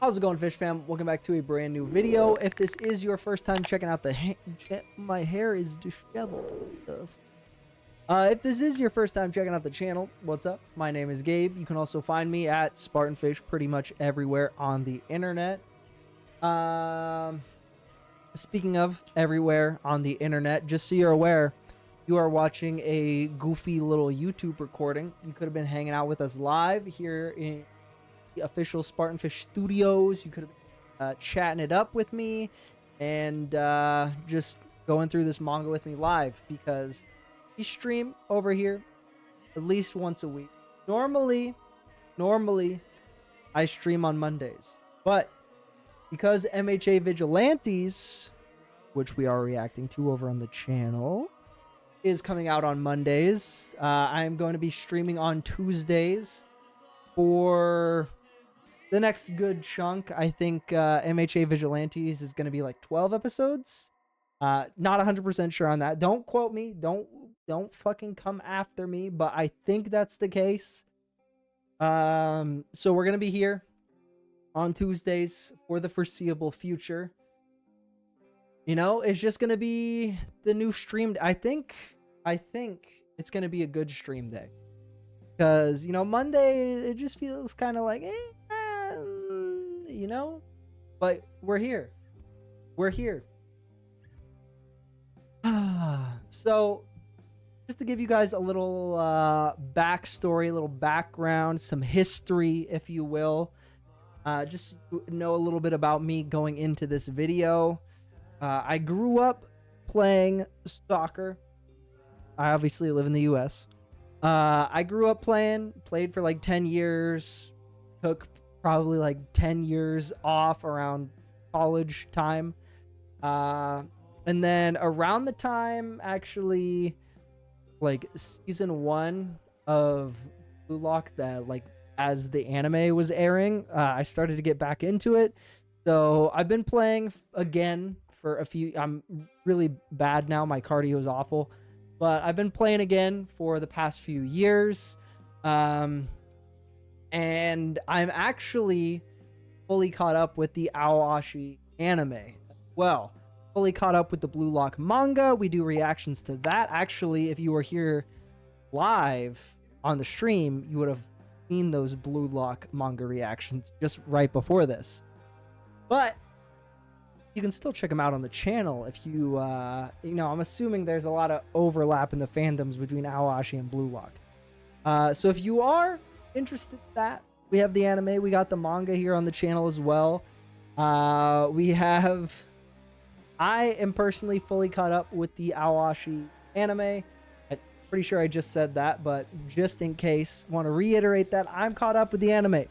How's it going, Fish Fam? Welcome back to a brand new video. If this is your first time checking out my hair is disheveled. If this is your first time checking out the channel, what's up? My name is Gabe. You can also find me at SpartnFish pretty much everywhere on the internet. Speaking of everywhere on the internet, just so you're aware, you are watching a goofy little YouTube recording. You could have been hanging out with us live here in the official SpartnFish studios. You could have been chatting it up with me and just going through this manga with me live, because we stream over here at least once a week. Normally I stream on Mondays, but because MHA Vigilantes, which we are reacting to over on the channel, is coming out on Mondays, I'm going to be streaming on Tuesdays for the next good chunk. I think MHA Vigilantes is going to be like 12 episodes. Not 100% sure on that. Don't quote me. Don't fucking come after me, but I think that's the case. So we're going to be here on Tuesdays for the foreseeable future. You know, it's just going to be the new stream. I think it's going to be a good stream day. Because, you know, Monday, it just feels kind of like, you know? But we're here. We're here. So, just to give you guys a little backstory, a little background, some history, if you will. Just know a little bit about me going into this video. I grew up playing soccer. I obviously live in the US. I grew up played for like 10 years, took probably like 10 years off around college time. And then around the time, actually, like season 1 of Blue Lock, that like as the anime was airing, I started to get back into it. So I've been playing again for a few. I'm really bad now. My cardio is awful. But I've been playing again for the past few years. And I'm actually fully caught up with the Ashi anime. Well, fully caught up with the Blue Lock manga. We do reactions to that. Actually, if you were here live on the stream, you would have seen those Blue Lock manga reactions just right before this. But you can still check them out on the channel if you, you know, I'm assuming there's a lot of overlap in the fandoms between Ashi and Blue Lock. So if you are interested in that, we have the anime, we got the manga here on the channel as well. I am personally fully caught up with the Ashi anime. I'm pretty sure I just said that, but just in case, want to reiterate that I'm caught up with the anime.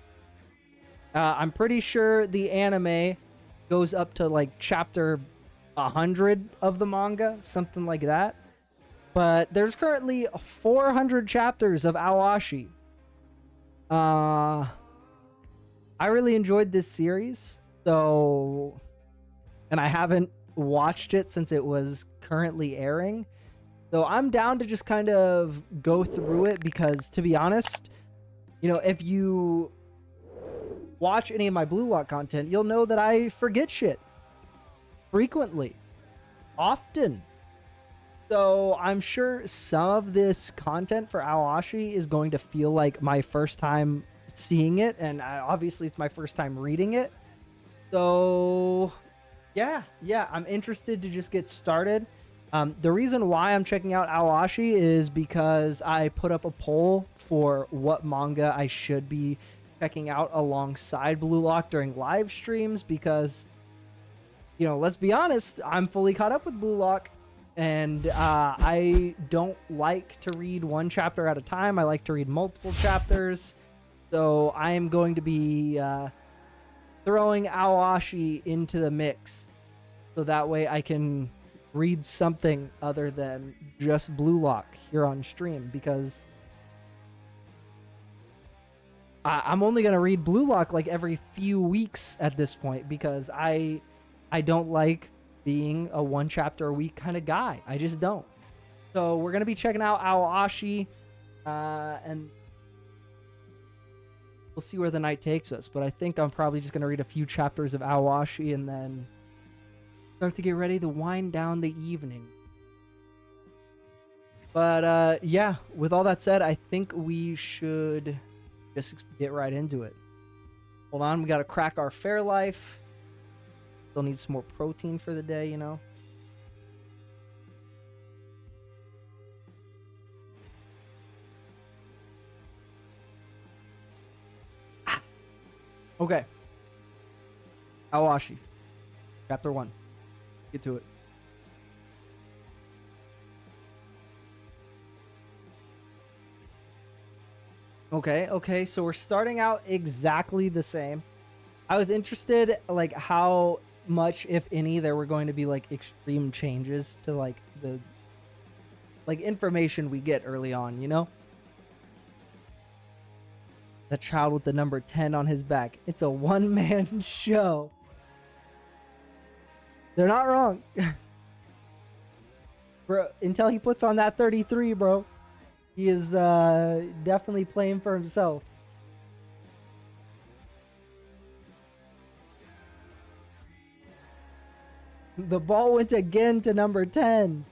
I'm pretty sure the anime goes up to like chapter 100 of the manga, something like that. But there's currently 400 chapters of Ashi. I really enjoyed this series, so, and I haven't watched it since it was currently airing. So I'm down to just kind of go through it, because to be honest, you know, if you watch any of my Blue Lock content, you'll know that I forget shit frequently, often. So I'm sure some of this content for Ashi is going to feel like my first time seeing it, and obviously it's my first time reading it. So yeah, I'm interested to just get started. The reason why I'm checking out Ashi is because I put up a poll for what manga I should be checking out alongside Blue Lock during live streams, because, you know, let's be honest, I'm fully caught up with Blue Lock, and I don't like to read one chapter at a time. I like to read multiple chapters. So I am going to be throwing Ashi into the mix, so that way I can read something other than just Blue Lock here on stream, because I'm only going to read Blue Lock like every few weeks at this point, because I don't like being a one chapter a week kind of guy. I just don't. So we're going to be checking out Ashi, and we'll see where the night takes us. But I think I'm probably just gonna read a few chapters of Awashi and then start to get ready to wind down the evening. But yeah, with all that said, I think we should just get right into it. Hold on, we gotta crack our Fairlife. Still need some more protein for the day, you know. Okay. Awashi. Chapter 1. Get to it. Okay, so we're starting out exactly the same. I was interested, like, how much, if any, there were going to be, like, extreme changes to, like, the, like, information we get early on, you know? The child with the number 10 on his back. It's a one-man show. They're not wrong. Bro, until he puts on that 33, bro. He is definitely playing for himself. The ball went again to number 10.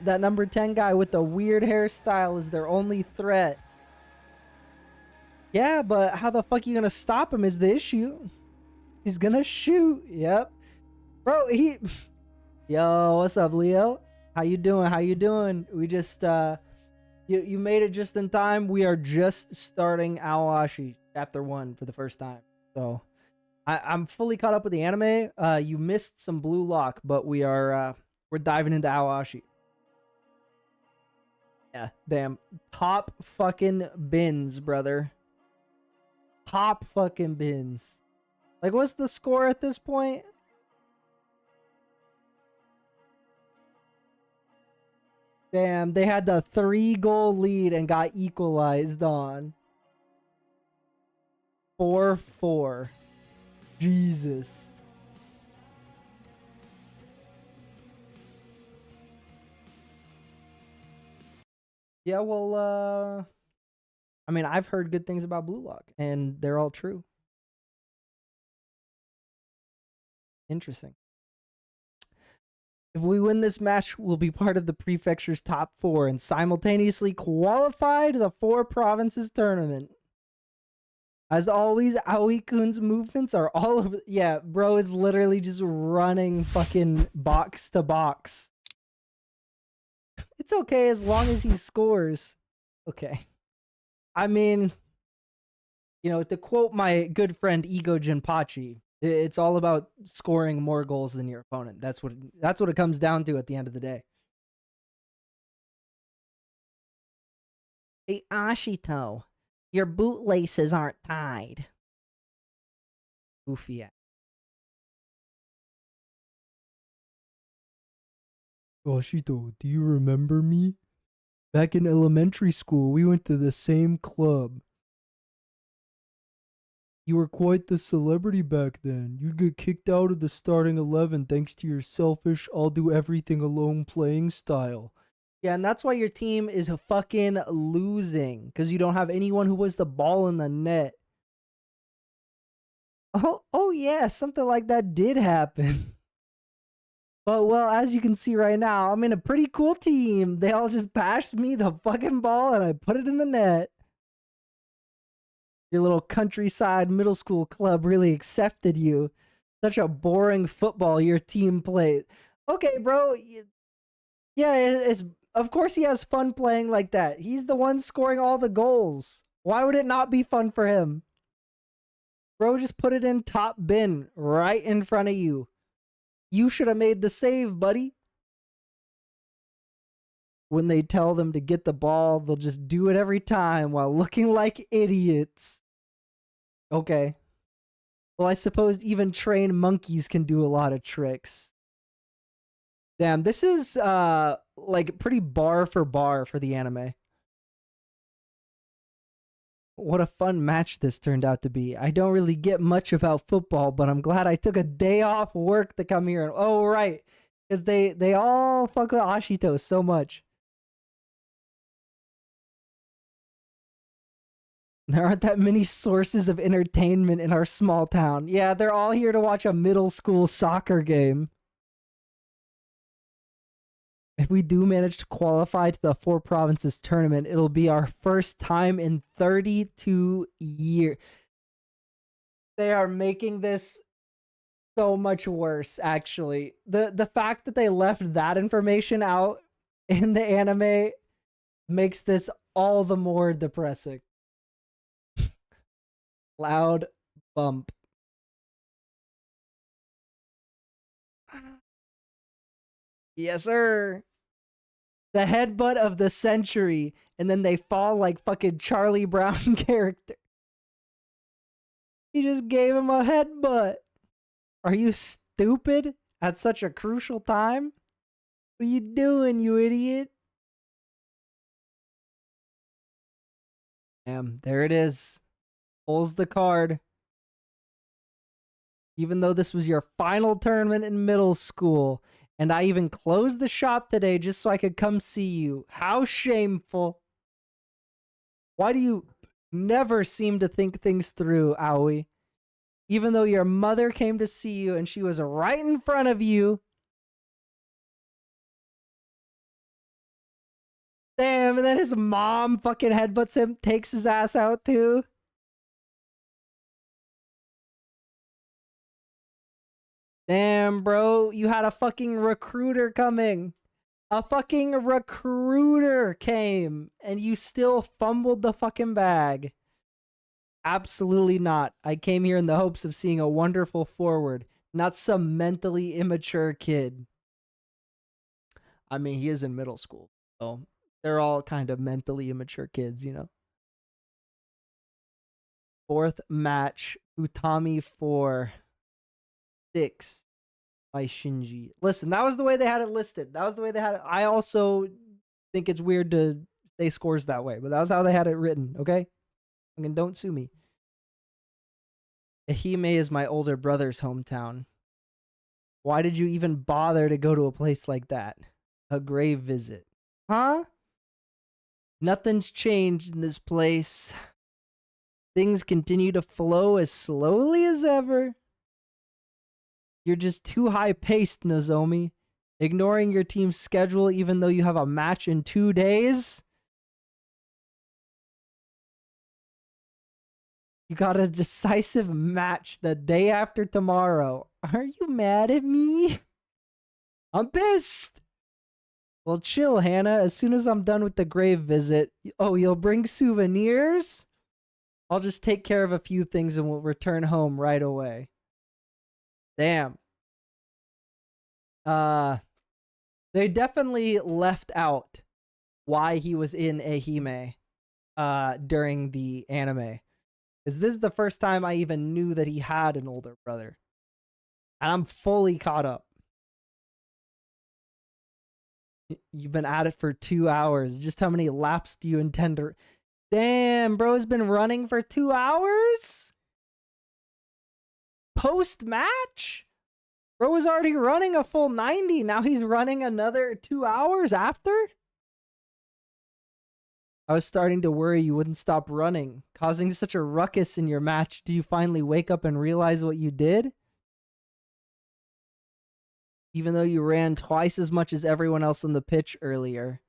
That number 10 guy with the weird hairstyle is their only threat. Yeah, but how the fuck are you gonna stop him is the issue. He's gonna shoot. Yep. Bro, he... Yo, what's up, Leo? How you doing? How you doing? We just, You made it just in time. We are just starting Awashi Chapter 1 for the first time. So, I'm fully caught up with the anime. You missed some Blue Lock, but we're diving into Awashi. Yeah, damn. Top fucking bins, brother. Top fucking bins. Like, what's the score at this point? Damn, they had the 3-goal lead and got equalized on. 4-4. Jesus. Yeah, well, I mean, I've heard good things about Blue Lock, and they're all true. Interesting. If we win this match, we'll be part of the prefecture's top 4 and simultaneously qualify to the 4 provinces tournament. As always, Aoi-kun's movements are all over. Yeah, bro is literally just running fucking box to box. It's okay as long as he scores. Okay. I mean, you know, to quote my good friend Ego Jinpachi, it's all about scoring more goals than your opponent. That's what it comes down to at the end of the day. Hey, Ashito, your bootlaces aren't tied. Goofy ass. Ashito, do you remember me? Back in elementary school, we went to the same club. You were quite the celebrity back then. You'd get kicked out of the starting 11 thanks to your selfish, I'll do everything alone playing style. Yeah, and that's why your team is fucking losing. Because you don't have anyone who was the ball in the net. Oh yeah, something like that did happen. But, well, as you can see right now, I'm in a pretty cool team. They all just passed me the fucking ball and I put it in the net. Your little countryside middle school club really accepted you. Such a boring football your team plays. Okay, bro. Yeah, it's of course he has fun playing like that. He's the one scoring all the goals. Why would it not be fun for him? Bro, just put it in top bin right in front of you. You should have made the save, buddy. When they tell them to get the ball, they'll just do it every time while looking like idiots. Okay. Well, I suppose even trained monkeys can do a lot of tricks. Damn, this is like pretty bar for the anime. What a fun match this turned out to be. I don't really get much about football, but I'm glad I took a day off work to come here. Oh, right. Because they all fuck with Ashito so much. There aren't that many sources of entertainment in our small town. Yeah, they're all here to watch a middle school soccer game. If we do manage to qualify to the Four Provinces tournament, it'll be our first time in 32 years. They are making this so much worse, actually. The fact that they left that information out in the anime makes this all the more depressing. Loud bump. Yes, sir. The headbutt of the century, and then they fall like fucking Charlie Brown character. He just gave him a headbutt. Are you stupid at such a crucial time? What are you doing, you idiot? Damn, there it is. Pulls the card. Even though this was your final tournament in middle school, and I even closed the shop today just so I could come see you. How shameful. Why do you never seem to think things through, Aoi? Even though your mother came to see you and she was right in front of you. Damn, and then his mom fucking headbutts him, takes his ass out too. Damn, bro, you had a fucking recruiter coming. A fucking recruiter came and you still fumbled the fucking bag. Absolutely not. I came here in the hopes of seeing a wonderful forward, not some mentally immature kid. I mean, he is in middle school, so they're all kind of mentally immature kids, you know. Fourth match, Utami 4-6 by Shinji. Listen, that was the way they had it listed. That was the way they had it. I also think it's weird to say scores that way, but that was how they had it written, okay? Fucking don't sue me. Ehime is my older brother's hometown. Why did you even bother to go to a place like that? A grave visit. Huh? Nothing's changed in this place. Things continue to flow as slowly as ever. You're just too high-paced, Nozomi. Ignoring your team's schedule even though you have a match in 2 days? You got a decisive match the day after tomorrow. Are you mad at me? I'm pissed. Well, chill, Hannah. As soon as I'm done with the grave visit... Oh, you'll bring souvenirs? I'll just take care of a few things and we'll return home right away. Damn. They definitely left out why he was in Ehime during the anime. Because this is the first time I even knew that he had an older brother. And I'm fully caught up. You've been at it for 2 hours. Just how many laps do you intend to... Damn, bro's been running for 2 hours? Post-match? Bro was already running a full 90. Now he's running another 2 hours after? I was starting to worry you wouldn't stop running. Causing such a ruckus in your match, do you finally wake up and realize what you did? Even though you ran twice as much as everyone else on the pitch earlier.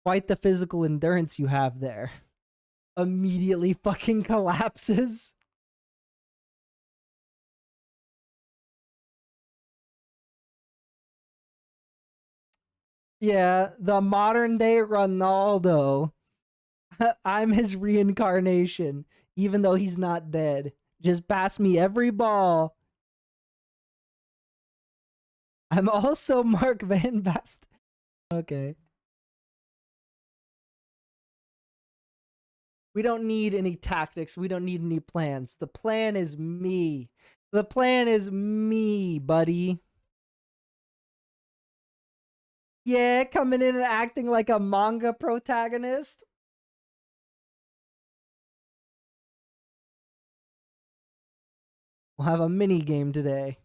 Quite the physical endurance you have there. Immediately fucking collapses. Yeah, the modern day Ronaldo. I'm his reincarnation, even though he's not dead. Just pass me every ball. I'm also Mark Van Basten. Okay. We don't need any tactics. We don't need any plans. The plan is me. The plan is me, buddy. Yeah, coming in and acting like a manga protagonist. We'll have a mini game today.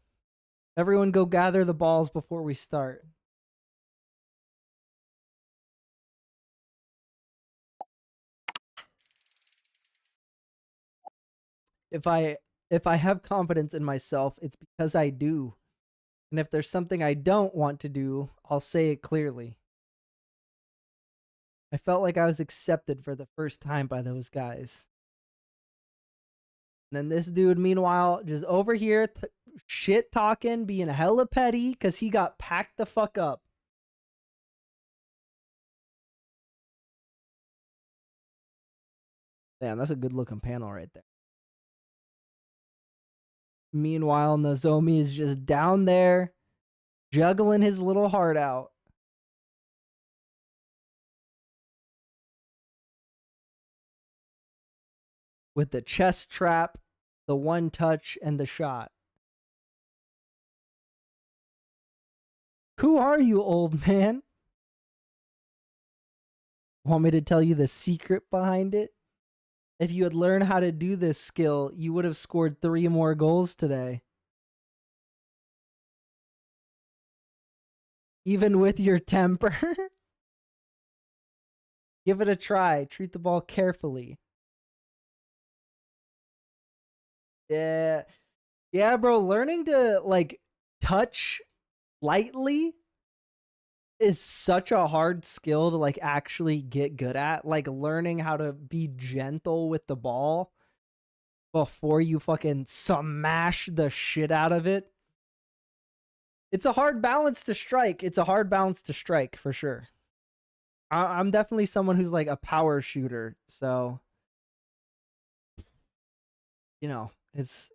Everyone go gather the balls before we start. If I have confidence in myself, it's because I do. And if there's something I don't want to do, I'll say it clearly. I felt like I was accepted for the first time by those guys. And then this dude, meanwhile, just over here shit talking, being hella petty because he got packed the fuck up. Damn, that's a good looking panel right there. Meanwhile, Nozomi is just down there juggling his little heart out. With the chest trap, the one touch, and the shot. Who are you, old man? Want me to tell you the secret behind it? If you had learned how to do this skill, you would have scored 3 more goals today. Even with your temper? Give it a try. Treat the ball carefully. Yeah. Yeah, bro. Learning to, like, touch lightly is such a hard skill to, like, actually get good at. Like, learning how to be gentle with the ball before you fucking smash the shit out of it. It's a hard balance to strike. It's a hard balance to strike, for sure. I'm definitely someone who's, like, a power shooter. So, you know, it's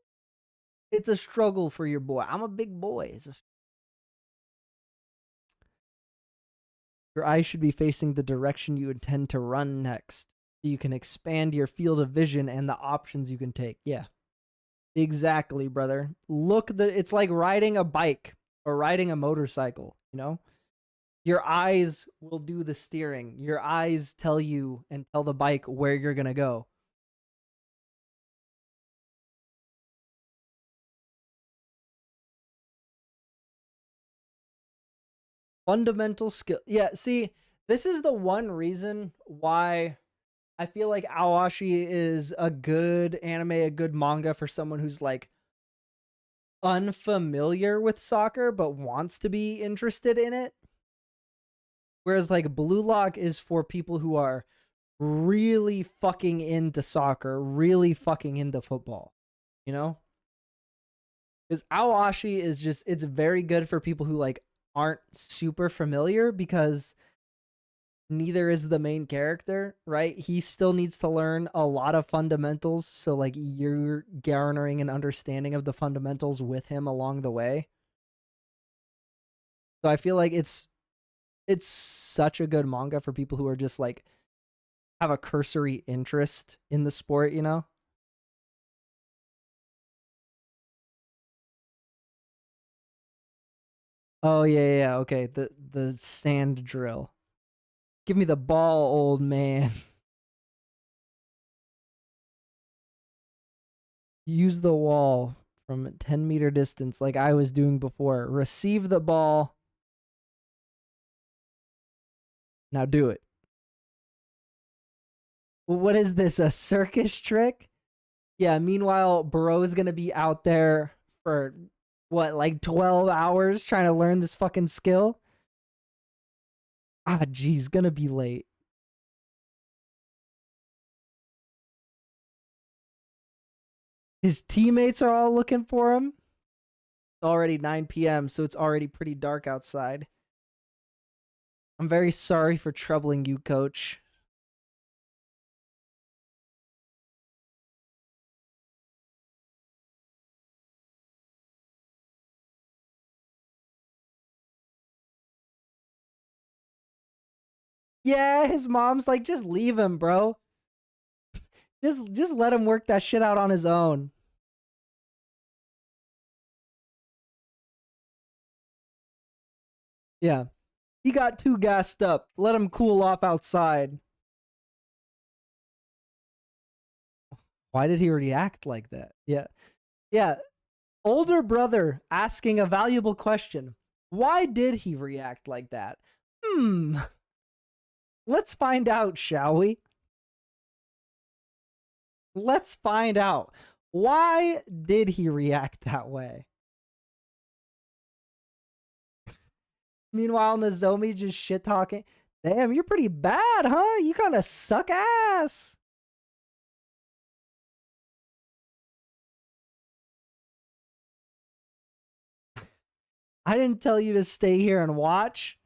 a struggle for your boy. I'm a big boy. Your eyes should be facing the direction you intend to run next. So you can expand your field of vision and the options you can take. Yeah. Exactly, brother. It's like riding a bike or riding a motorcycle, you know? Your eyes will do the steering. Your eyes tell you and tell the bike where you're going to go. Fundamental skill. Yeah, see, this is the one reason why I feel like Awashi is a good anime, a good manga for someone who's, like, unfamiliar with soccer but wants to be interested in it. Whereas, like, Blue Lock is for people who are really fucking into soccer, really fucking into football, you know? Because Awashi is just, it's very good for people who, like, aren't super familiar because neither is the main character, right? He still needs to learn a lot of fundamentals. So, like, you're garnering an understanding of the fundamentals with him along the way. So I feel like it's such a good manga for people who are just, like, have a cursory interest in the sport, you know? Oh yeah. Okay, the sand drill. Give me the ball, old man. Use the wall from a 10-meter distance like I was doing before. Receive the ball. Now do it. What is this, a circus trick? Yeah, meanwhile, Bro's gonna be out there for, what, like 12 hours trying to learn this fucking skill? Ah, geez, gonna be late. His teammates are all looking for him. Already 9 p.m., so it's already pretty dark outside. I'm very sorry for troubling you, coach. Yeah, his mom's like, just leave him, bro. Just let him work that shit out on his own. Yeah. He got too gassed up. Let him cool off outside. Why did he react like that? Yeah. Yeah. Older brother asking a valuable question. Why did he react like that? Let's find out, shall we? Let's find out. Why did he react that way? Meanwhile, Nozomi just shit talking. Damn, you're pretty bad, huh? You kind of suck ass. I didn't tell you to stay here and watch.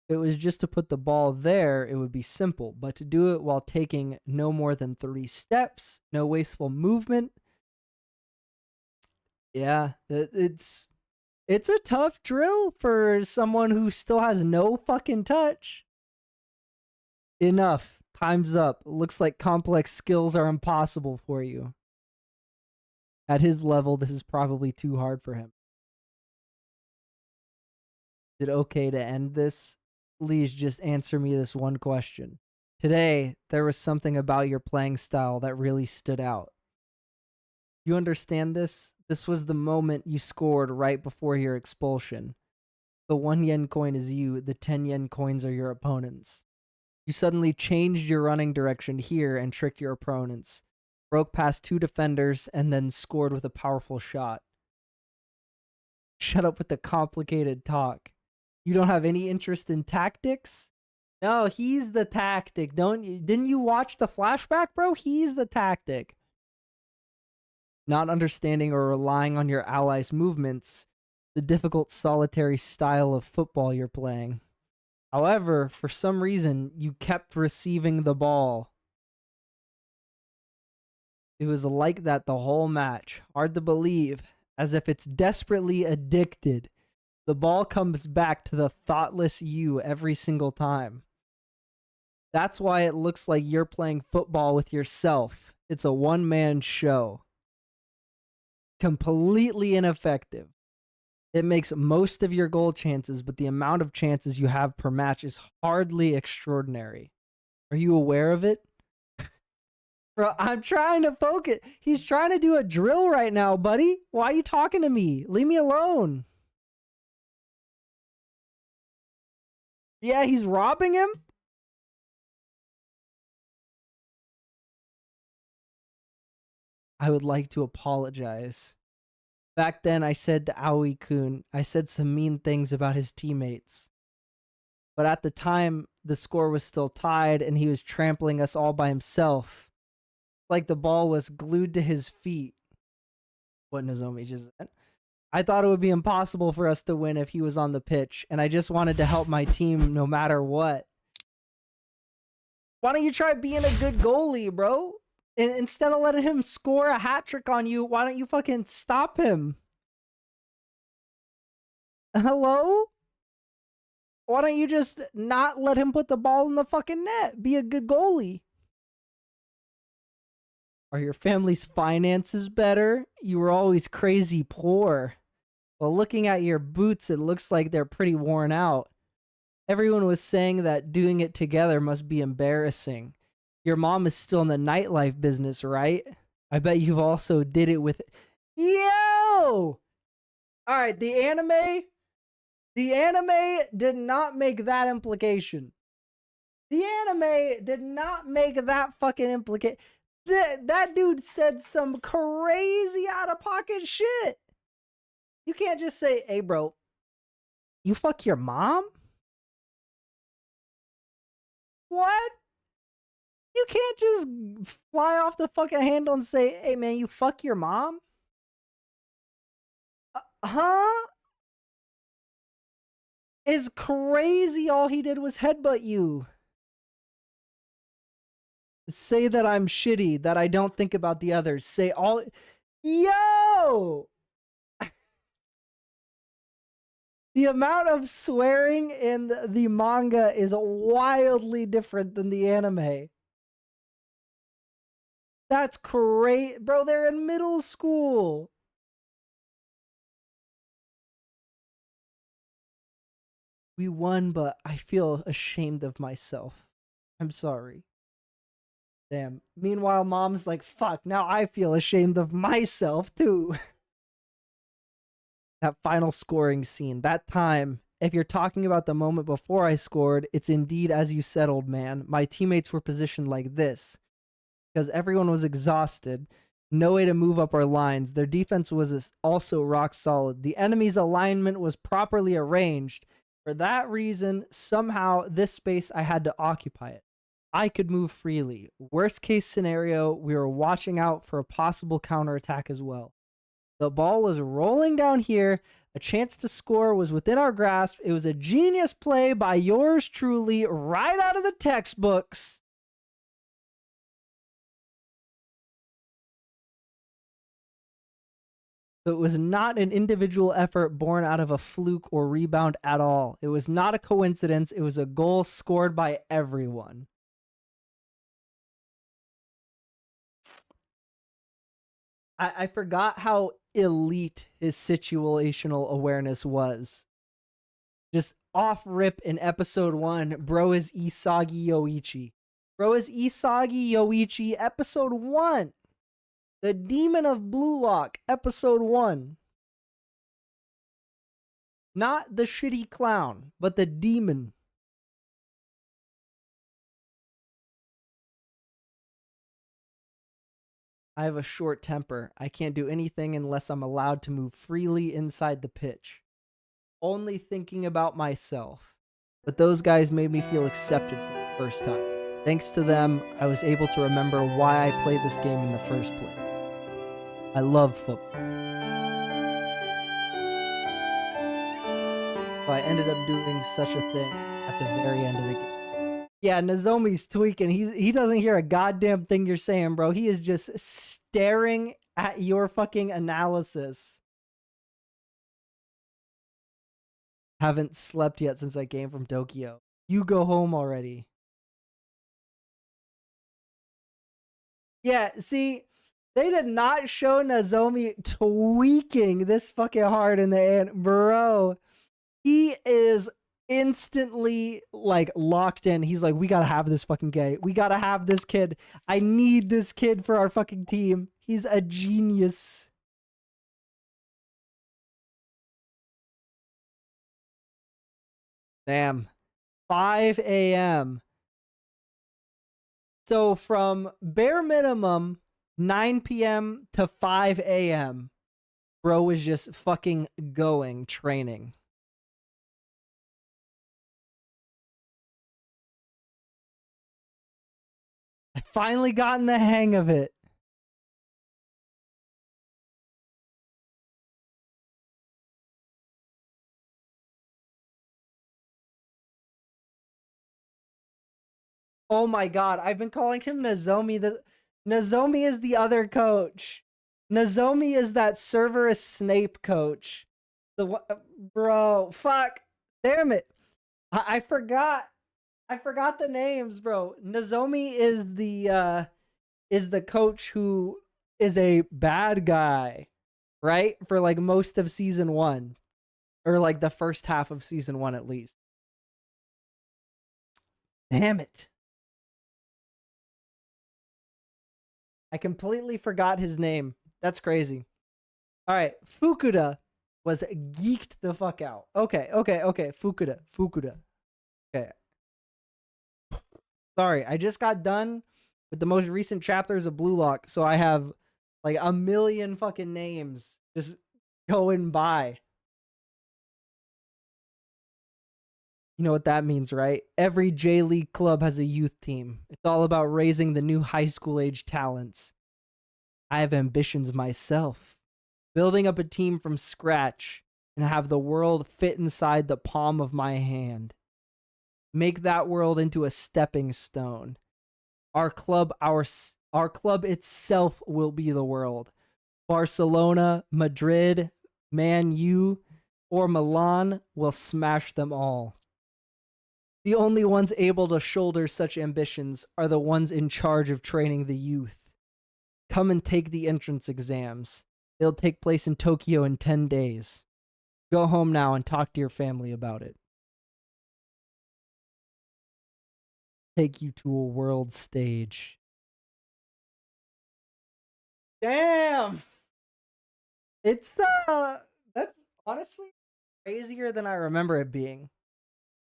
If it was just to put the ball there, it would be simple. But to do it while taking no more than 3 steps, no wasteful movement. Yeah, it's a tough drill for someone who still has no fucking touch. Enough. Time's up. Looks like complex skills are impossible for you. At his level, this is probably too hard for him. Is it okay to end this? Please just answer me this one question. Today, there was something about your playing style that really stood out. You understand this? This was the moment you scored right before your expulsion. The 1 yen coin is you, the 10 yen coins are your opponents. You suddenly changed your running direction here and tricked your opponents. Broke past 2 defenders and then scored with a powerful shot. Shut up with the complicated talk. You don't have any interest in tactics? No, he's the tactic. Didn't you watch the flashback, bro? He's the tactic. Not understanding or relying on your allies' movements, the difficult solitary style of football you're playing. However, for some reason, you kept receiving the ball. It was like that the whole match. Hard to believe, as if it's desperately addicted. The ball comes back to the thoughtless you every single time. That's why it looks like you're playing football with yourself. It's a one-man show. Completely ineffective. It makes most of your goal chances, but the amount of chances you have per match is hardly extraordinary. Are you aware of it? Bro, I'm trying to focus. He's trying to do a drill right now, buddy. Why are you talking to me? Leave me alone. Yeah, he's robbing him? I would like to apologize. Back then, I said to Aoi-kun, I said some mean things about his teammates. But at the time, the score was still tied and he was trampling us all by himself. Like the ball was glued to his feet. What Nozomi just said. I thought it would be impossible for us to win if he was on the pitch, and I just wanted to help my team no matter what. Why don't you try being a good goalie, bro? Instead of letting him score a hat trick on you, why don't you fucking stop him? Hello? Why don't you just not let him put the ball in the fucking net? Be a good goalie. Are your family's finances better? You were always crazy poor. Well, looking at your boots, it looks like they're pretty worn out. Everyone was saying that doing it together must be embarrassing. Your mom is still in the nightlife business, right? I bet you've also did it with... Yo! Alright, the anime did not make that implication. The anime did not make that fucking implication. That dude said some crazy out-of-pocket shit. You can't just say, hey, bro, you fuck your mom? What? You can't just fly off the fucking handle and say, hey, man, you fuck your mom? Huh? Is crazy all he did was headbutt you. Say that I'm shitty, that I don't think about the others. Say all... Yo! The amount of swearing in the manga is wildly different than the anime. That's great. Bro, they're in middle school. We won, but I feel ashamed of myself. I'm sorry. Damn. Meanwhile, mom's like, fuck, now I feel ashamed of myself, too. That final scoring scene, that time, if you're talking about the moment before I scored, it's indeed as you said, old man. My teammates were positioned like this. because everyone was exhausted. No way to move up our lines. Their defense was also rock solid. The enemy's alignment was properly arranged. For that reason, somehow, this space I had to occupy it. I could move freely. Worst case scenario, we were watching out for a possible counterattack as well. The ball was rolling down here. A chance to score was within our grasp. It was a genius play by yours truly, right out of the textbooks. So it was not an individual effort born out of a fluke or rebound at all. It was not a coincidence. It was a goal scored by everyone. I forgot how elite his situational awareness was. Just off rip in episode 1, bro is Isagi Yoichi. Bro is Isagi Yoichi, episode 1. The Demon of Blue Lock, episode 1. Not the shitty clown, but the demon. I have a short temper. I can't do anything unless I'm allowed to move freely inside the pitch. Only thinking about myself. But those guys made me feel accepted for the first time. Thanks to them, I was able to remember why I played this game in the first place. I love football. So I ended up doing such a thing at the very end of the game. Yeah, Nozomi's tweaking. He doesn't hear a goddamn thing you're saying, bro. He is just staring at your fucking analysis. Haven't slept yet since I came from Tokyo. You go home already. Yeah, see, they did not show Nozomi tweaking this fucking hard in the end. Bro, he is instantly like locked in. He's like, we gotta have this fucking guy. We gotta have this kid. I need this kid for our fucking team. He's a genius. Damn. 5 a.m. So from bare minimum 9 p.m. to 5 a.m., bro was just fucking going training. I finally gotten the hang of it. Oh my god, I've been calling him Nozomi. Nozomi is the other coach. Nozomi is that Cerberus Snape coach. Bro, fuck. Damn it. I forgot. I forgot the names, bro. Nozomi is the coach who is a bad guy, right? For like most of season 1 or like the first half of season 1 at least. Damn it. I completely forgot his name. That's crazy. All right, Fukuda was geeked the fuck out. Okay. Fukuda. Okay. Sorry, I just got done with the most recent chapters of Blue Lock, so I have like a million fucking names just going by. You know what that means, right? Every J League club has a youth team. It's all about raising the new high school age talents. I have ambitions myself. Building up a team from scratch and have the world fit inside the palm of my hand. Make that world into a stepping stone. Our club itself will be the world. Barcelona, Madrid, Man U, or Milan will smash them all. The only ones able to shoulder such ambitions are the ones in charge of training the youth. Come and take the entrance exams. They'll take place in Tokyo in 10 days. Go home now and talk to your family about it. Take you to a world stage. Damn! It's that's honestly crazier than I remember it being.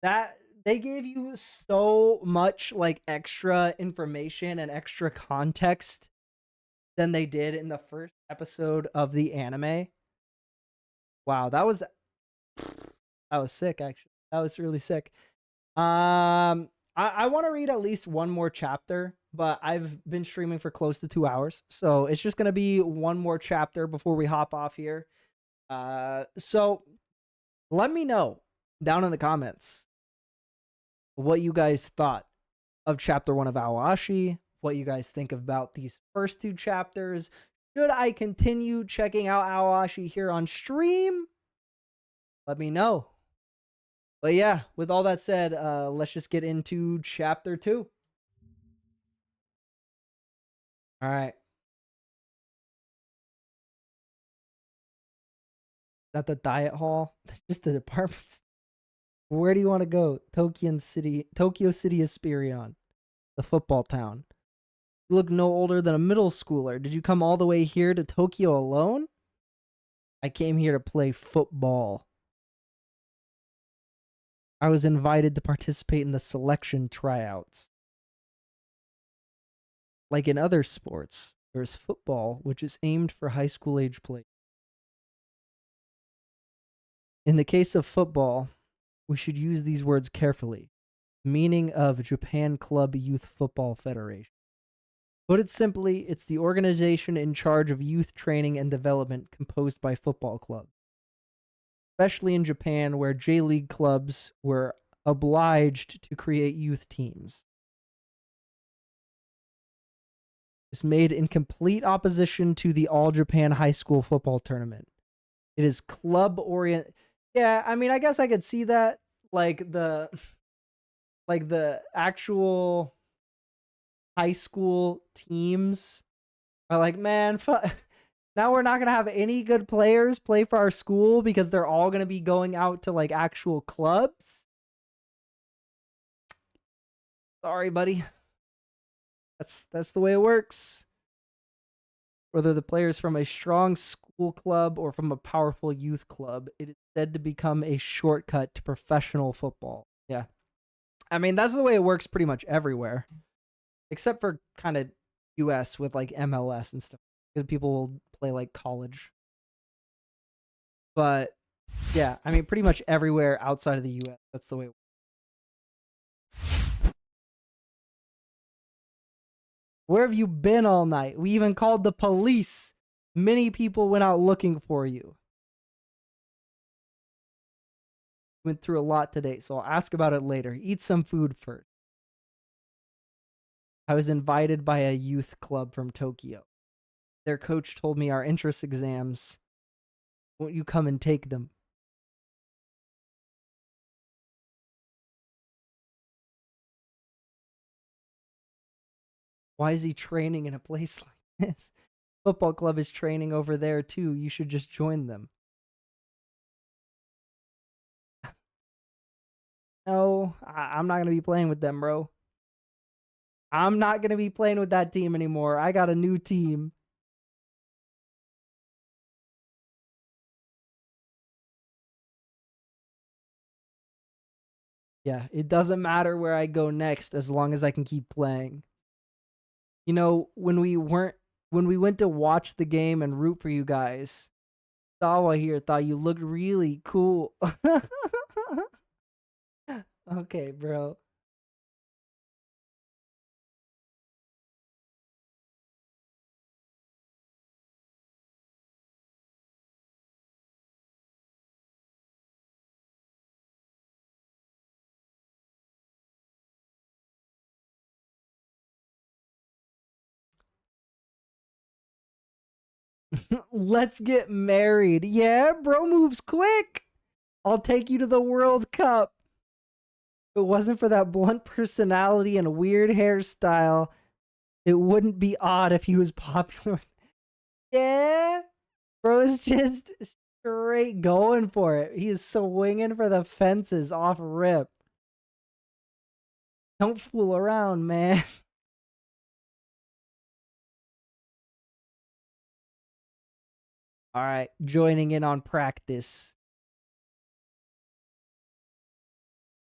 That they gave you so much like extra information and extra context than they did in the first episode of the anime. Wow, that was sick actually. That was really sick. I want to read at least one more chapter, but I've been streaming for close to 2 hours, so it's just gonna be one more chapter before we hop off here. So let me know down in the comments what you guys thought of chapter 1 of Awashi, what you guys think about these first 2 chapters. Should I continue checking out Awashi here on stream? Let me know. But yeah, with all that said, let's just get into chapter 2. All right. At the diet hall, just the departments. Where do you want to go? Tokyo City Esperion, the football town. You look no older than a middle schooler. Did you come all the way here to Tokyo alone? I came here to play football. I was invited to participate in the selection tryouts. Like in other sports, there's football, which is aimed for high school age players. In the case of football, we should use these words carefully. Meaning of Japan Club Youth Football Federation. Put it simply, it's the organization in charge of youth training and development composed by football clubs. Especially in Japan, where J League clubs were obliged to create youth teams. It's made in complete opposition to the All Japan High School Football Tournament. It is club oriented. Yeah, I mean, I guess I could see that. Like the actual high school teams are like, man, now we're not gonna have any good players play for our school because they're all gonna be going out to like actual clubs. Sorry, buddy. That's the way it works. Whether the player's from a strong school club or from a powerful youth club, it is said to become a shortcut to professional football. Yeah. I mean, that's the way it works pretty much everywhere. Except for kind of US with like MLS and stuff. Because people will play like college. But yeah, I mean, pretty much everywhere outside of the US, that's the way it works. Where have you been all night? We even called the police. Many people went out looking for you. Went through a lot today, so I'll ask about it later. Eat some food first. I was invited by a youth club from Tokyo. Their coach told me our entrance exams. Won't you come and take them? Why is he training in a place like this? Football club is training over there too. You should just join them. No, I'm not going to be playing with them, bro. I'm not going to be playing with that team anymore. I got a new team. Yeah, it doesn't matter where I go next as long as I can keep playing. You know, when we went to watch the game and root for you guys, Sawa here thought you looked really cool. Okay, bro. Let's get married. Yeah, bro moves quick. I'll take you to the World Cup. If it wasn't for that blunt personality and weird hairstyle, it wouldn't be odd if he was popular. Yeah, bro is just straight going for it. He is swinging for the fences off rip. Don't fool around, man. All right, joining in on practice.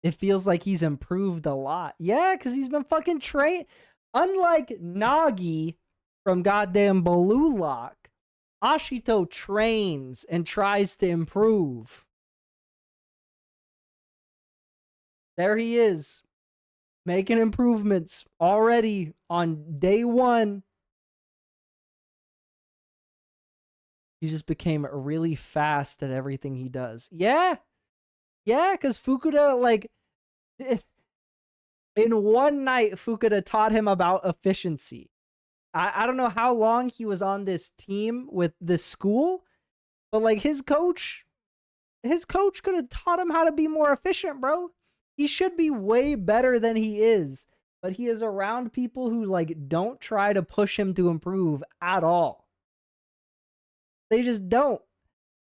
It feels like he's improved a lot. Yeah, because he's been fucking trained. Unlike Nagi from goddamn Baloo Lock, Ashito trains and tries to improve. There he is, making improvements already on day one. He just became really fast at everything he does. Yeah. Yeah, because Fukuda, like, in one night, Fukuda taught him about efficiency. I don't know how long he was on this team with this school, but like his coach could have taught him how to be more efficient, bro. He should be way better than he is, but he is around people who like don't try to push him to improve at all. They just don't.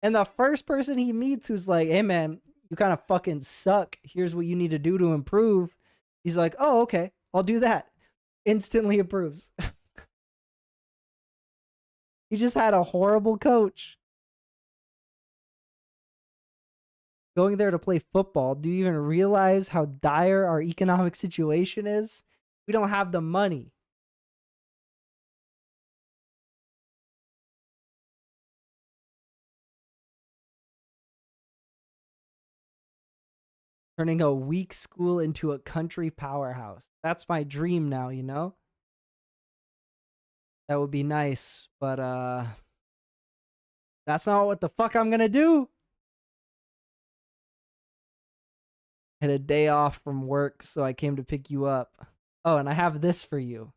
And the first person he meets who's like, "Hey man, you kind of fucking suck. Here's what you need to do to improve." He's like, "Oh, okay. I'll do that." Instantly approves. He just had a horrible coach. Going there to play football, do you even realize how dire our economic situation is? We don't have the money. Turning a weak school into a country powerhouse. That's my dream now, you know? That would be nice, but that's not what the fuck I'm gonna do. Had a day off from work, so I came to pick you up. Oh, and I have this for you.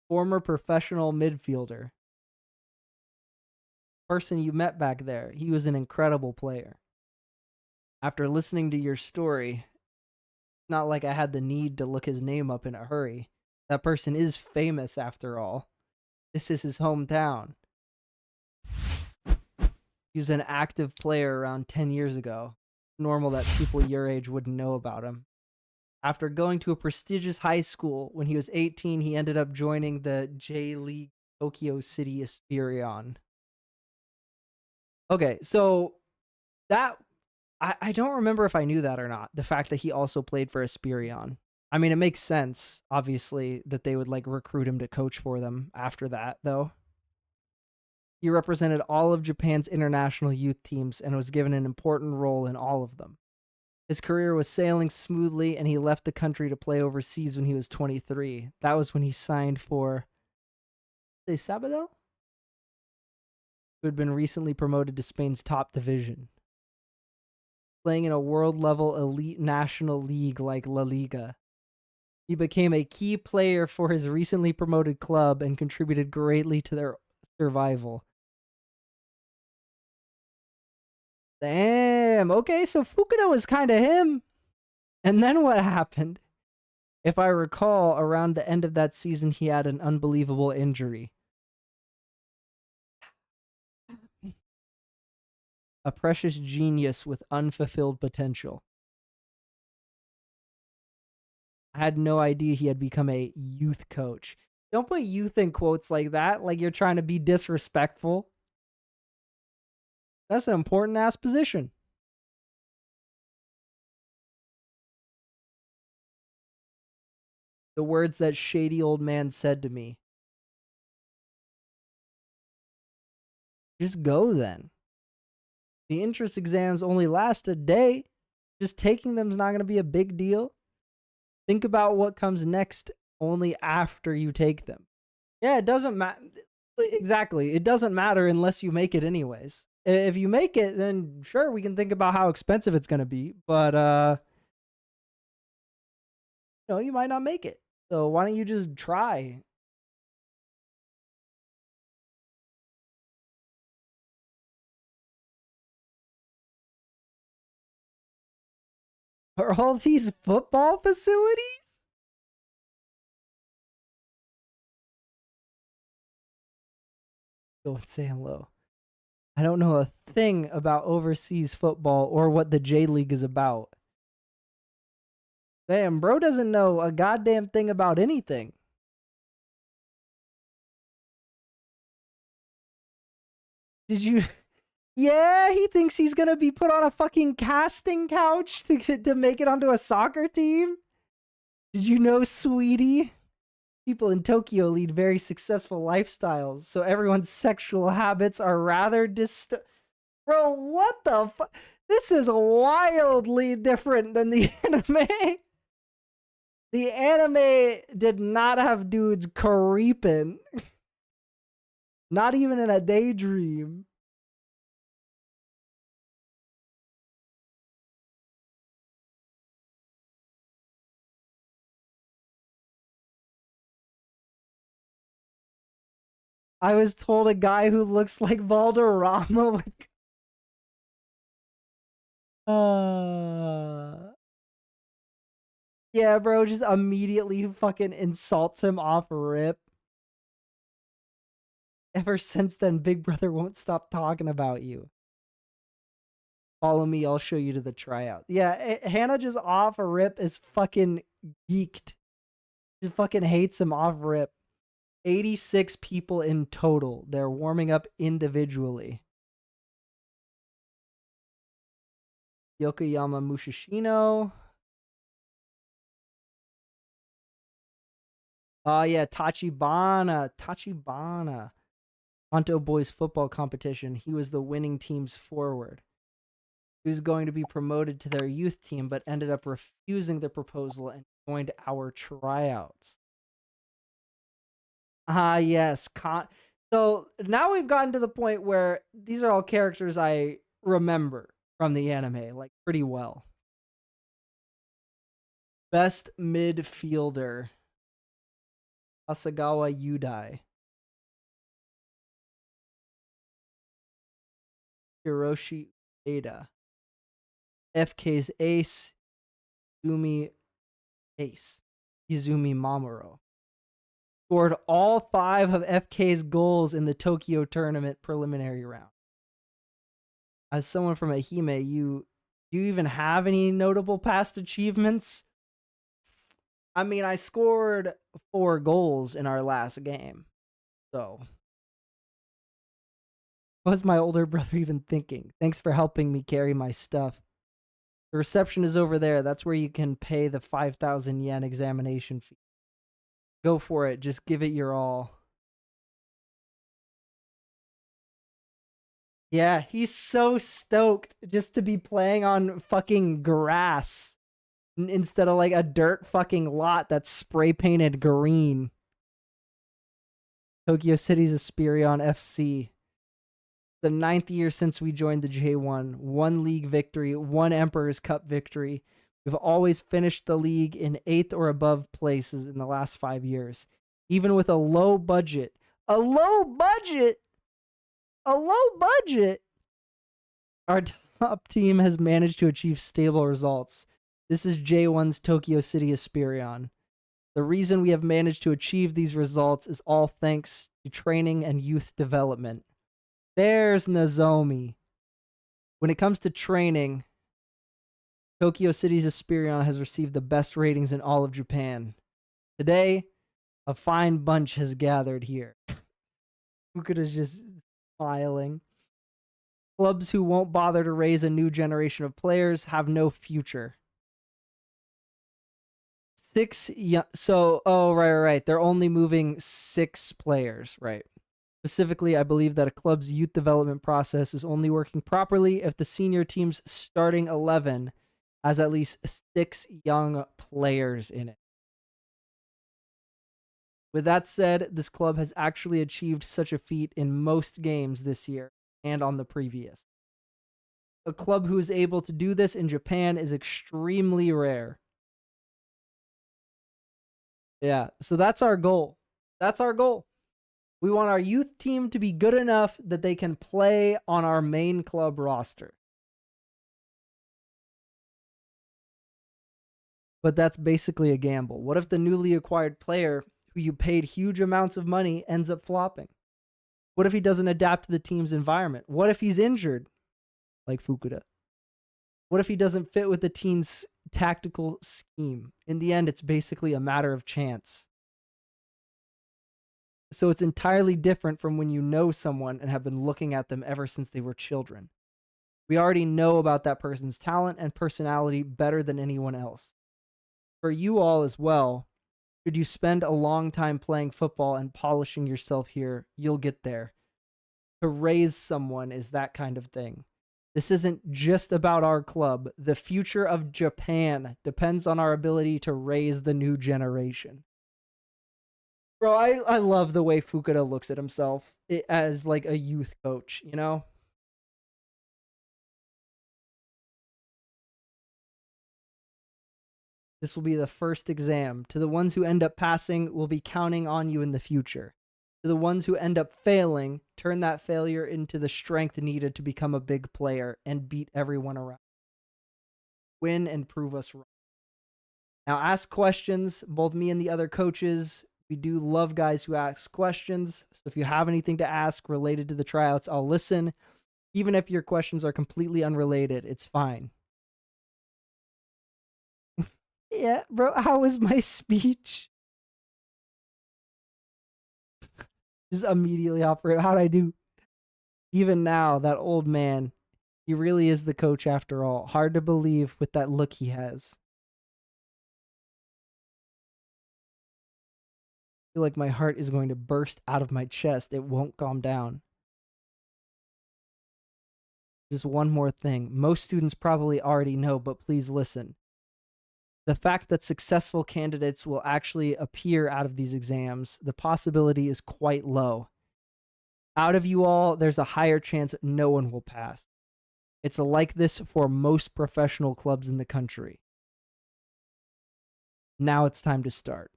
Former professional midfielder. Person you met back there. He was an incredible player. After listening to your story, it's not like I had the need to look his name up in a hurry. That person is famous after all. This is his hometown. He was an active player around 10 years ago. Normal that people your age wouldn't know about him. After going to a prestigious high school, when he was 18, he ended up joining the J League Tokyo City Esperion. Okay, so that I don't remember if I knew that or not. The fact that he also played for Esperion. I mean, it makes sense, obviously, that they would like recruit him to coach for them after that, though. He represented all of Japan's international youth teams and was given an important role in all of them. His career was sailing smoothly, and he left the country to play overseas when he was 23. That was when he signed for De Sabado, who had been recently promoted to Spain's top division, playing in a world-level elite national league like La Liga. He became a key player for his recently promoted club and contributed greatly to their survival. Damn, okay, so Fukuda was kind of him. And then what happened? If I recall, around the end of that season, he had an unbelievable injury. A precious genius with unfulfilled potential. I had no idea he had become a youth coach. Don't put youth in quotes like that, like you're trying to be disrespectful. That's an important ass position. The words that shady old man said to me. Just go then. The entrance exams only last a day. Just taking them is not going to be a big deal. Think about what comes next only after you take them. Yeah, it doesn't matter. Exactly. It doesn't matter unless you make it anyways. If you make it, then sure, we can think about how expensive it's going to be. But, you might not make it. So why don't you just try? Are all these football facilities? Go and say hello. I don't know a thing about overseas football or what the J League is about. Damn, bro doesn't know a goddamn thing about anything. Did you Yeah, he thinks he's gonna be put on a fucking casting couch to make it onto a soccer team. Did you know, sweetie? People in Tokyo lead very successful lifestyles, so everyone's sexual habits are rather Bro, what the fuck? This is wildly different than the anime. The anime did not have dudes creeping. Not even in a daydream. I was told a guy who looks like Valderrama would. Yeah, bro, just immediately fucking insults him off rip. Ever since then, Big Brother won't stop talking about you. Follow me, I'll show you to the tryout. Yeah, Hannah just off rip is fucking geeked. She fucking hates him off rip. 86 people in total. They're warming up individually. Yokoyama Mushishino. Oh, yeah, Tachibana. Tachibana. Honto Boys football competition. He was the winning team's forward. He was going to be promoted to their youth team, but ended up refusing the proposal and joined our tryouts. Yes. So now we've gotten to the point where these are all characters I remember from the anime, like, pretty well. Best midfielder. Asagawa Yudai. Hiroshi Ueda. FK's ace. Izumi Mamuro. Scored all 5 of FK's goals in the Tokyo tournament preliminary round. As someone from Ehime, do you even have any notable past achievements? I mean, I scored 4 goals in our last game. So, what was my older brother even thinking? Thanks for helping me carry my stuff. The reception is over there. That's where you can pay the 5,000 yen examination fee. Go for it. Just give it your all. Yeah, he's so stoked just to be playing on fucking grass instead of like a dirt fucking lot that's spray painted green. Tokyo City's Asperion FC. The 9th year since we joined the J1. 1 league victory, 1 Emperor's Cup victory. We've always finished the league in 8th or above places in the last 5 years. Even with a low budget. A low budget? A low budget? Our top team has managed to achieve stable results. This is J1's Tokyo City Asperion. The reason we have managed to achieve these results is all thanks to training and youth development. There's Nozomi. When it comes to training, Tokyo City's Asperion has received the best ratings in all of Japan. Today, a fine bunch has gathered here. Fukuda's just smiling. Clubs who won't bother to raise a new generation of players have no future. 6 right. They're only moving 6 players, right? Specifically, I believe that a club's youth development process is only working properly if the senior team's starting 11 has at least 6 young players in it. With that said, this club has actually achieved such a feat in most games this year and on the previous. A club who is able to do this in Japan is extremely rare. Yeah, so that's our goal. That's our goal. We want our youth team to be good enough that they can play on our main club roster. But that's basically a gamble. What if the newly acquired player who you paid huge amounts of money ends up flopping? What if he doesn't adapt to the team's environment? What if he's injured, like Fukuda? What if he doesn't fit with the team's tactical scheme? In the end, it's basically a matter of chance. So it's entirely different from when you know someone and have been looking at them ever since they were children. We already know about that person's talent and personality better than anyone else. For you all as well, should you spend a long time playing football and polishing yourself here, you'll get there. To raise someone is that kind of thing. This isn't just about our club. The future of Japan depends on our ability to raise the new generation. Bro, I love the way Fukuda looks at himself as like a youth coach, you know? This will be the first exam. To the ones who end up passing, we'll be counting on you in the future. To the ones who end up failing, turn that failure into the strength needed to become a big player and beat everyone around. Win and prove us wrong. Now, ask questions. Both me and the other coaches, we do love guys who ask questions. So if you have anything to ask related to the tryouts, I'll listen. Even if your questions are completely unrelated, it's fine. Yeah, bro, how was my speech? Just immediately operate. How'd I do? Even now, that old man, he really is the coach after all. Hard to believe with that look he has. I feel like my heart is going to burst out of my chest. It won't calm down. Just one more thing. Most students probably already know, but please listen. The fact that successful candidates will actually appear out of these exams, the possibility is quite low. Out of you all, there's a higher chance no one will pass. It's like this for most professional clubs in the country. Now it's time to start.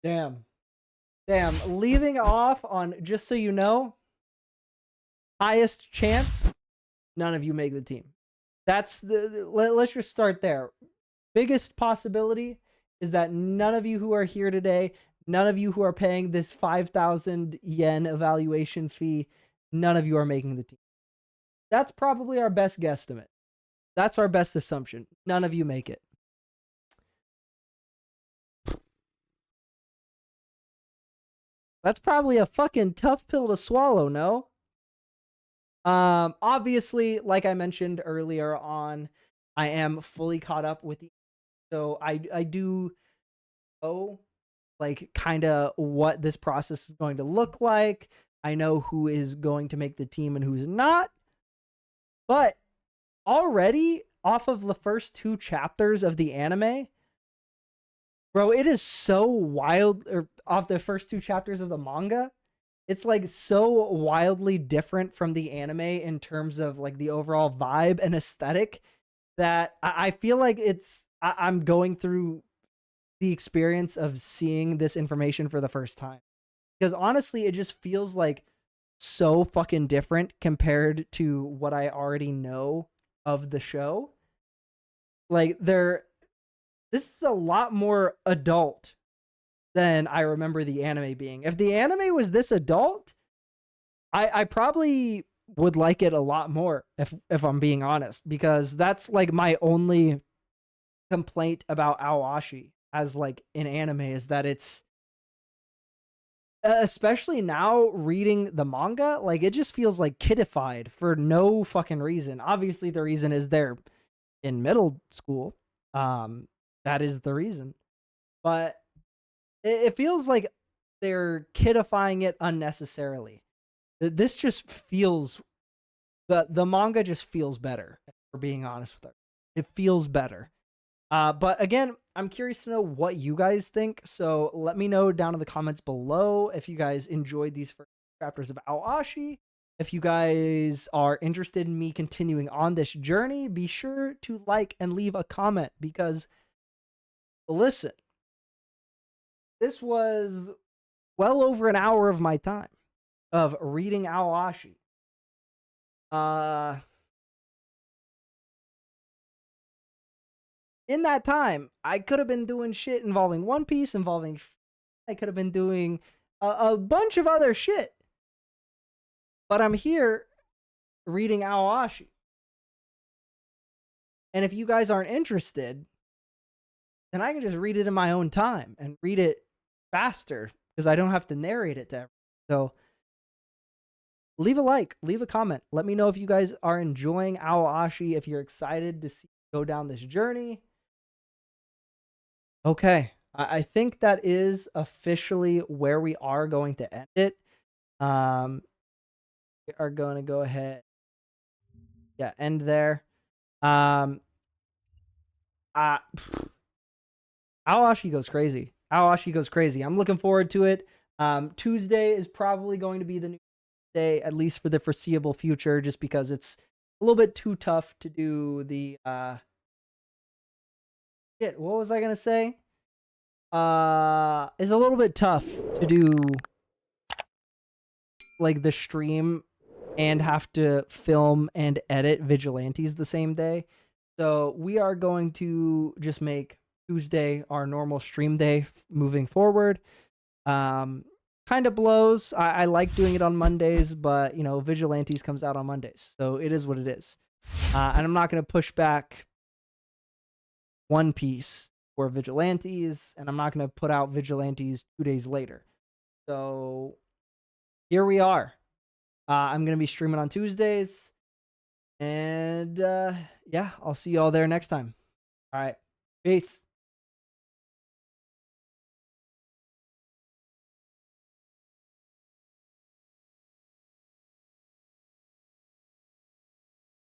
Damn. Leaving off on, just so you know, highest chance, none of you make the team. That's let's just start there. Biggest possibility is that none of you who are here today, none of you who are paying this 5,000 yen evaluation fee, none of you are making the team. That's probably our best guesstimate. That's our best assumption. None of you make it. That's probably a fucking tough pill to swallow, no? Obviously, like I mentioned earlier on, I am fully caught up with the, so I do know like kind of what this process is going to look like. I know who is going to make the team and who's not. But already off of the first 2 chapters of the anime, bro, it is so wild. Or off the first 2 chapters of the manga, it's like so wildly different from the anime in terms of like the overall vibe and aesthetic that I feel like I'm going through the experience of seeing this information for the first time. Because honestly, it just feels like so fucking different compared to what I already know of the show. Like this is a lot more adult than I remember the anime being. If the anime was this adult, I probably would like it a lot more if I'm being honest, because that's like my only complaint about Awashi as like an anime is that it's, especially now reading the manga, like it just feels like kidified for no fucking reason. Obviously the reason is they're in middle school. That is the reason. But it feels like they're kidifying it unnecessarily. This just feels, the manga just feels better, for being honest with her. It feels better. But again, I'm curious to know what you guys think. So let me know down in the comments below if you guys enjoyed these first chapters of Awashi. If you guys are interested in me continuing on this journey, be sure to like and leave a comment, because listen, this was well over an hour of my time of reading Awashi. In that time, I could have been doing shit involving One Piece, I could have been doing a bunch of other shit. But I'm here reading Awashi. And if you guys aren't interested, then I can just read it in my own time and read it faster, because I don't have to narrate it to everyone. So leave a like, leave a comment. Let me know if you guys are enjoying Ashi, if you're excited to see go down this journey. Okay, I think that is officially where we are going to end it. We are going to go ahead, yeah, end there. Awashi goes crazy. Awashi goes crazy. I'm looking forward to it. Tuesday is probably going to be the new day, at least for the foreseeable future, just because it's a little bit too tough to do the shit. What was I gonna say? It's a little bit tough to do like the stream and have to film and edit Vigilantes the same day. So we are going to just make Tuesday our normal stream day moving forward. Kind of blows. I like doing it on Mondays, but you know, Vigilantes comes out on Mondays, so it is what it is. And I'm not going to push back One Piece or Vigilantes, and I'm not going to put out Vigilantes 2 days later. So here we are. I'm going to be streaming on Tuesdays, and yeah, I'll see you all there next time. All right, peace.